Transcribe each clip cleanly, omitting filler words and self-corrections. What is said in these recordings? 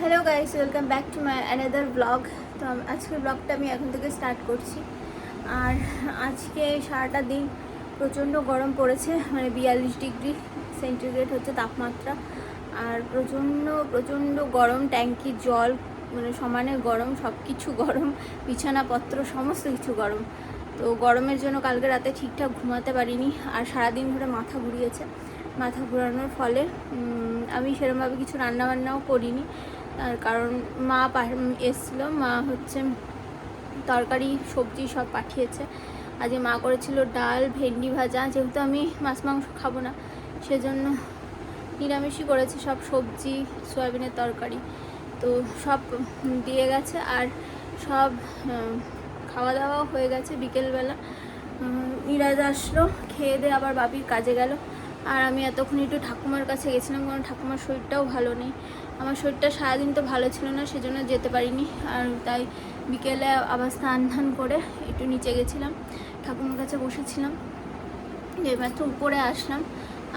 Hello guys, welcome back to my another blog. তো আজকের ব্লগটা আমি এখন থেকে স্টার্ট করছি। আর আজকে সারাটা দিন প্রচণ্ড গরম পড়েছে, মানে 42 ডিগ্রি সেন্টিগ্রেড হচ্ছে তাপমাত্রা। আর প্রচণ্ড প্রচণ্ড গরম, ট্যাঙ্কির জল মানে সমানে গরম, সব কিছু গরম, বিছানাপত্র সমস্ত কিছু গরম। তো গরমের জন্য কালকে রাতে ঠিকঠাক ঘুমাতে পারিনি, আর সারাদিন ধরে মাথা ঘুরিয়েছে। মাথা ঘোরানোর ফলে আমি সেরকমভাবে কিছু রান্নাবান্নাও করিনি, তার কারণ মা এসেছিলো। মা হচ্ছে তরকারি সবজি সব পাঠিয়েছে। আজকে মা করেছিল ডাল, ভেন্ডি ভাজা। যেহেতু আমি মাছ মাংস খাবো না, সেজন্য নিরামিষই করেছে, সব সবজি, সয়াবিনের তরকারি। তো সব দিয়ে গেছে, আর সব খাওয়া দাওয়াও হয়ে গেছে। বিকেলবেলা মিরাজ আসলো, খেয়ে দিয়ে আবার বাপির কাজে গেল। আর আমি এতক্ষণ একটু ঠাকুমার কাছে গেছিলাম, কারণ ঠাকুমার শরীরটাও ভালো নেই। আমার শরীরটা সারাদিন তো ভালো ছিল না, সেজন্য যেতে পারিনি। আর তাই বিকেলে আবার স্নান ধান করে একটু নিচে গেছিলাম, ঠাকুমার কাছে বসেছিলাম, এইমাত্র উপরে আসলাম।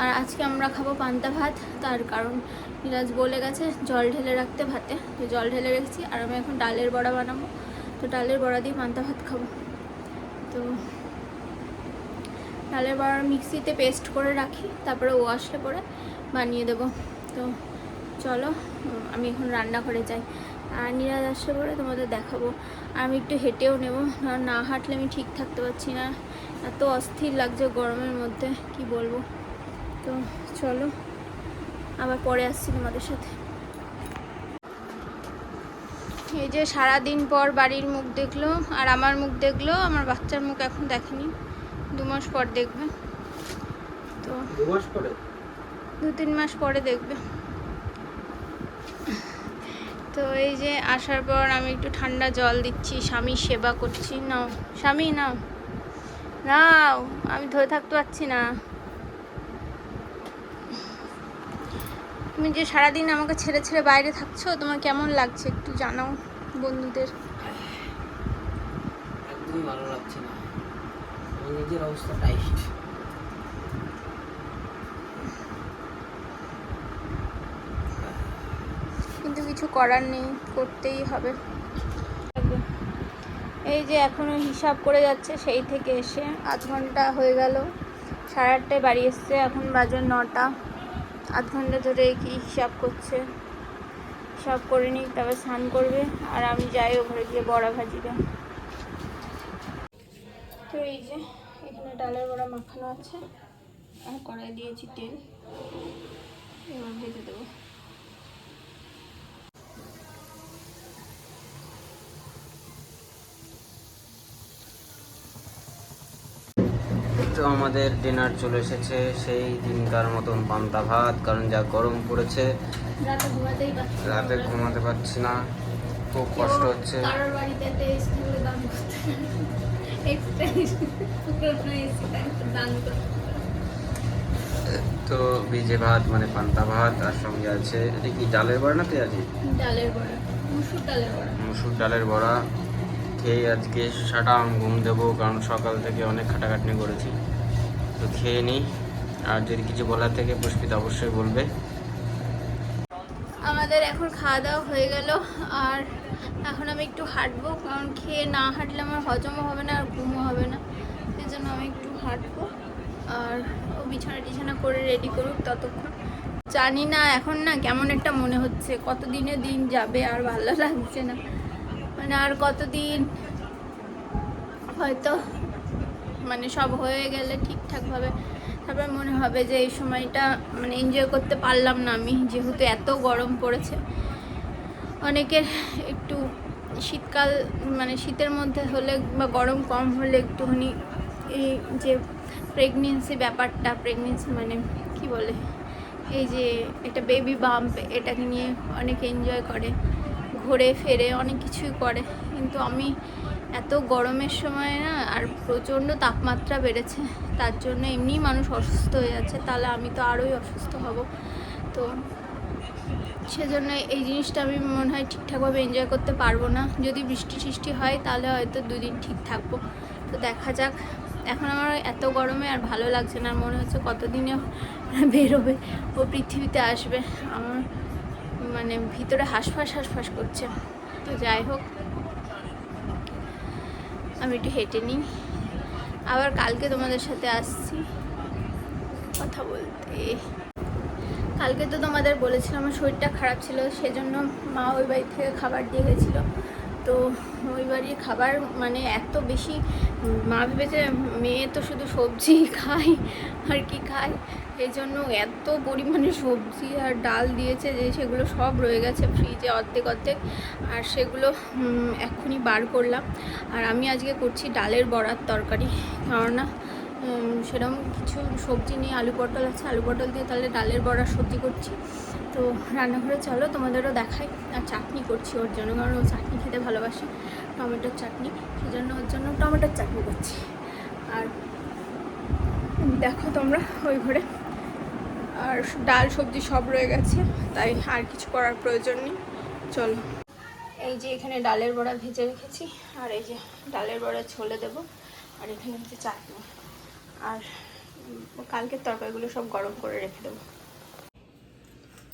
আর আজকে আমরা খাবো পান্তা ভাত, তার কারণ মিরাজ বলে গেছে জল ঢেলে রাখতে ভাতে, তো জল ঢেলে রেখেছি। আর আমি এখন ডালের বড়া বানাবো, তো ডালের বড়া দিয়ে পান্তা ভাত খাবো। তো ডালের বড়া মিক্সিতে পেস্ট করে রাখি, তারপরে ও আসলে পরে বানিয়ে দেবো। তো চলো আমি এখন রান্নাঘরে যাই, আর নিরাজ আসলে পরে তোমাদের দেখাবো। আর আমি একটু হেঁটেও নেবো, কারণ না হাঁটলে আমি ঠিক থাকতে পারছি না, এত অস্থির লাগছে গরমের মধ্যে, কি বলবো। তো চলো আবার পরে আসছি তোমাদের সাথে। এই যে সারাদিন পর বাড়ির মুখ দেখলো, আর আমার মুখ দেখলো, আমার বাচ্চার মুখ এখন দেখেনি, 2 মাস পর দেখবে। তো 2 মাস পরে, 2-3 মাস পরে দেখবে। তো এই যে আসার পর আমি একটু ঠান্ডা জল দিচ্ছি, স্বামীর সেবা করছি। নাও স্বামী, নাও নাও, আমি ধরে থাকতে পারছি না। তুমি যে সারাদিন আমাকে ছেড়ে ছেড়ে বাইরে থাকছো, তোমার কেমন লাগছে একটু জানাও বন্ধুদের। একদমই ভালো লাগছে না, নিজের অবস্থা টাইট। কিন্তু কিছু করার নেই, করতেই হবে। এই যে এখনো হিসাব করে যাচ্ছে, সেই থেকে এসে 8 ঘন্টা হয়ে গেল। 8:30টায় বাড়ি এসছে, এখন বাজে 9টা। 8 ঘন্টা ধরে কি হিসাব করছে। হিসাব করে নিই, তারপর স্নান করবে, আর আমি যাই ও ঘরে গিয়ে বড়া ভাজিবে। তো এই যে এখানে ডালের বড়া মাখানো আছে, আর কড়াই দিয়েছি তেল, এবার ভেজে দেবো। তো আমাদের ডিনার চলে এসেছে, সেই দিনকার মতন পান্তা ভাত, কারণ যা গরম পড়েছে রাতে ঘুমাতে পারছি না, খুব কষ্ট হচ্ছে। তো ভিজে ভাত মানে পান্তা ভাত, আর সঙ্গে আছে এটা কি ডালের বড়া না পেঁয়াজি? ডালের বড়া, মুসুর ডালের বড়া। মুসুর ডালের বড়া খেয়ে আজকে সাটা ঘুম দেবো, কারণ সকাল থেকে অনেক খাটাখাটনি করেছি। তো খেয়ে নিই, আর যদি কিছু বলার থেকে পুষ্পিতা অবশ্যই বলবে। আমাদের এখন খাওয়া দাওয়া হয়ে গেল, আর এখন আমি একটু হাঁটবো, কারণ খেয়ে না হাঁটলে আমার হজমও হবে না আর ঘুমও হবে না, সেই জন্য আমি একটু হাঁটবো। আর ও বিছানা টিছানা করে রেডি করুক ততক্ষণ। জানি না, এখন না কেমন একটা মনে হচ্ছে, কতদিনে দিন যাবে আর ভালো লাগছে না, মানে আর কতদিন হয়তো মানে সব হয়ে গেলে ঠিকঠাকভাবে তারপর মনে হবে যে এই সময়টা মানে এনজয় করতে পারলাম না আমি, যেহেতু এত গরম পড়েছে। অনেকের একটু শীতকাল মানে শীতের মধ্যে হলে বা গরম কম হলে একটুখানি এই যে প্রেগনেন্সি ব্যাপারটা, প্রেগনেন্সি মানে কি বলে, এই যে একটা বেবি বাম্প, এটাকে নিয়ে অনেকে এনজয় করে, ঘোরে ফেরে অনেক কিছুই করে। কিন্তু আমি এত গরমের সময় না, আর প্রচণ্ড তাপমাত্রা বেড়েছে, তার জন্য এমনিই মানুষ অসুস্থ হয়ে যাচ্ছে, তাহলে আমি তো আরোই অসুস্থ হব। তো সেজন্য এই জিনিসটা আমি মনে হয় ঠিকঠাকভাবে এনজয় করতে পারবো না। যদি বৃষ্টি টিষ্টি হয় তাহলে হয়তো 2 দিন ঠিক থাকবো, তো দেখা যাক। এখন আমার এত গরমে আর ভালো লাগছে না, মনে হচ্ছে কতদিনে বেরোবে ও পৃথিবীতে আসবে। আমার মানে ভিতরে হাঁসফাঁস করছে। তো যাই হোক, আমি একটু হেঁটে নিই, আবার কালকে তোমাদের সাথে আসছি কথা বলতে। কালকে তো তোমাদের বলেছিলাম আমার শরীরটা খারাপ ছিল, সেজন্য মা ওই বাড়ি থেকে খাবার দিয়ে গেছিলো। তো ওই বাড়ির খাবার মানে এত বেশি, মা ভেবেছে মেয়ে তো শুধু সবজি খায় আর কি খায়, এই জন্য এত পরিমাণে সবজি আর ডাল দিয়েছে যে সেগুলো সব রয়ে গেছে ফ্রিজে অর্ধেক। আর সেগুলো এক্ষুনি বার করলাম। আর আমি আজকে করছি ডালের বড়ার তরকারি, কেননা সেরকম কিছু সবজি নেই, আলু পটল আছে, আলু পটল দিয়ে তাহলে ডালের বড়ার সবজি করছি। তো রান্নাঘরে চলো তোমাদেরও দেখাই। আর চাটনি করছি ওর জন্য, কারণ ও চাটনি খেতে ভালোবাসে, টমেটোর চাটনি, সেজন্য ওর জন্য টমেটোর চাটনি করছি। আর দেখো তোমরা ওই ঘরে, আর ডাল সবজি সব রয়ে গেছে, তাই আর কিছু করার প্রয়োজন নেই। চলো, এই যে এখানে ডালের বড়া ভেজে রেখেছি, আর এই যে ডালের বড়া ছোলে দেবো, আর এখানে হচ্ছে চাটনি, আর কালকের তরকারিগুলো সব গরম করে রেখে দেবো।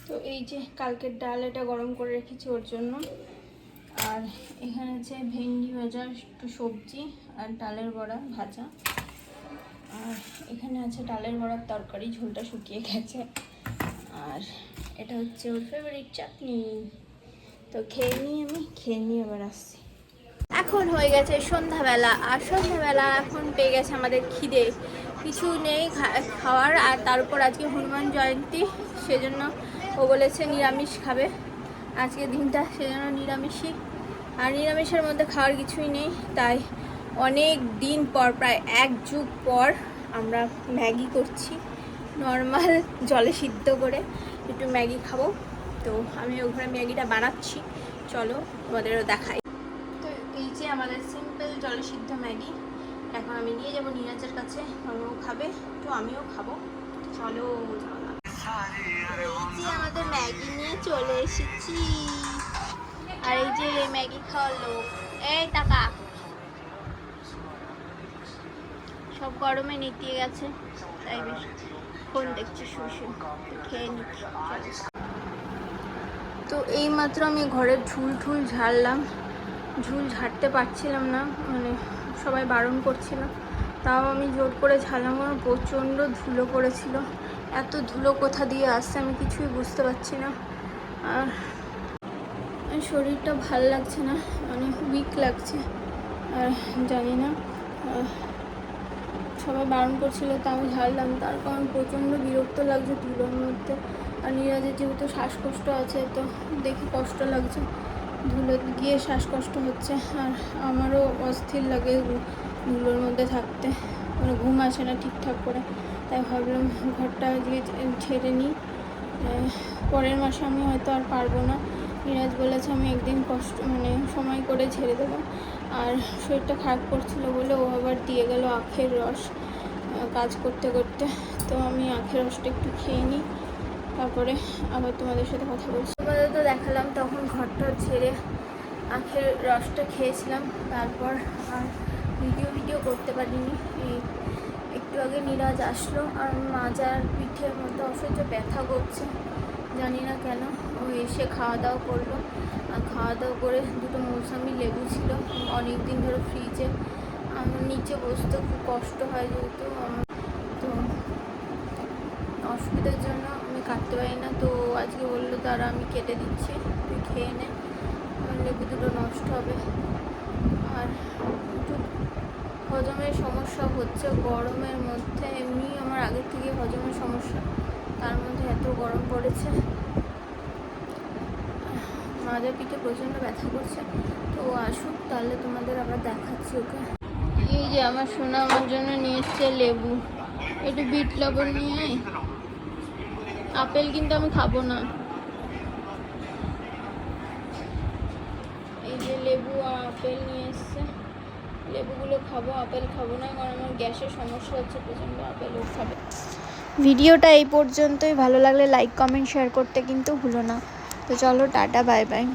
তো এই যে কালকের ডাল, এটা গরম করে রেখেছি ওর জন্য। আর এখানে আছে ভেন্ডি ভাজা, একটু সবজি, আর ডালের বড়া ভাজা। আর এখানে আছে ডালের বড়ার তরকারি, ঝোলটা শুকিয়ে গেছে। আর এটা হচ্ছে ওর ফেভারিট চাটনি। তো খেয়ে নিয়ে আবার আসছি। এখন হয়ে গেছে সন্ধ্যাবেলা, আর সন্ধ্যাবেলা এখন পেয়ে গেছে আমাদের খিদে, কিছু নেই খাওয়ার। আর তার উপর আজকে হনুমান জয়ন্তী, সেজন্য ও বলেছে নিরামিষ খাবে আজকে দিনটা, সেজন্য নিরামিষই। আর নিরামিষের মধ্যে খাওয়ার কিছুই নেই, তাই অনেক দিন পর, প্রায় 1 যুগ পর আমরা ম্যাগি করছি, নর্মাল জলে সিদ্ধ করে একটু ম্যাগি খাবো। তো আমি ওখানে ম্যাগিটা বানাচ্ছি, চলো তোমাদেরও দেখাই। তো এই যে আমাদের সিম্পল জলে সিদ্ধ ম্যাগি, এখন আমি নিয়ে যাবো নিরাজের কাছে, ও খাবে, তো আমিও খাবো। চলো এই যে আমাদের ম্যাগি নিয়ে চলে এসেছি। আর এই যে ম্যাগি খাওয়ার লোক, এই টাকা সব গরমে নিতে গেছে, তাই বেশ ফোন দেখছি শুয়ে, খেয়ে নিচ্ছি। তো এইমাত্র আমি ঘরের ঝুল ঝাড়লাম, ঝুল ঝাড়তে পারছিলাম না, মানে সবাই বারণ করছিল, তাও আমি জোর করে ঝাড়লাম, কারণ প্রচণ্ড ধুলো পড়েছিল। এত ধুলো কোথা দিয়ে আসছে আমি কিছুই বুঝতে পারছি না। আর শরীরটা ভাল লাগছে না, মানে উইক লাগছে, আর জানি না, সবাই বারণ করছিল তাও ঝাড়লাম, তার কারণ প্রচণ্ড বিরক্ত লাগছে ধুলোর মধ্যে। আর নিরাজের যেহেতু শ্বাসকষ্ট আছে, তো দেখি কষ্ট লাগছে, ধুলো গিয়ে শ্বাসকষ্ট হচ্ছে। আর আমারও অস্থির লাগে ধুলোর মধ্যে থাকতে, মানে ঘুম আসে না ঠিকঠাক করে, তাই ভাবলাম ঘরটা গিয়ে ছেড়ে নিই, পরের মাসে আমি হয়তো আর পারবো না। নিরাজ বলেছে আমি একদিন মানে সময় করে ছেড়ে দেবো। আর শরীরটা খারাপ করছিল বলে ও আবার দিয়ে গেল আখের রস কাজ করতে করতে। তো আমি আখের রসটা একটু খেয়ে নিই, তারপরে আবার তোমাদের সাথে কথা বলছি। তোমাদের তো দেখালাম তখন ঘরটা ছেড়ে আখের রসটা খেয়েছিলাম, তারপর আর ভিডিও করতে পারিনি। একটু আগে নিরাজ আসলো, আর মাজার পিঠের মধ্যে অসহ্য ব্যথা করছে, জানি না কেন। ও এসে খাওয়া দাওয়া করলো, আর খাওয়া দাওয়া করে 2টো মৌসুমি লেবু ছিল অনেক দিন ধরে ফ্রিজে, আমার নিচে বসতে খুব কষ্ট হয়, যেহেতু তো অসুবিধার জন্য আমি কাটতে পারি না। তো আজকে বললো তারা আমি কেটে দিচ্ছি, তুই খেয়ে নে, লেবু 2টো নষ্ট হবে। আর একটু হজমের সমস্যা হচ্ছে গরমের মধ্যে, এমনি আমার আগের থেকে হজমের সমস্যা, তার মধ্যে এত গরম পড়েছে, মাঝে পিঠে প্রচণ্ড ব্যথা করছে। তো আসুক, তাহলে তোমাদের আবার দেখাচ্ছি ওকে। এই যে আমার সোনা আমার জন্য নিয়ে এসছে লেবু, একটু বিট লবণ নিয়ে আয়। আপেল কিন্তু আমি খাবো না। এই যে লেবু আর আপেল নিয়ে এসছে, লেবুগুলো খাবো, আপেল খাবো না, কারণ আমার গ্যাসের সমস্যা হচ্ছে প্রচণ্ড, আপেলও খাবে। ভিডিওটা এই পর্যন্তই, ভালো লাগলে লাইক কমেন্ট শেয়ার করতে কিন্তু ভুলো না। তো চলো টাটা, বাই বাই।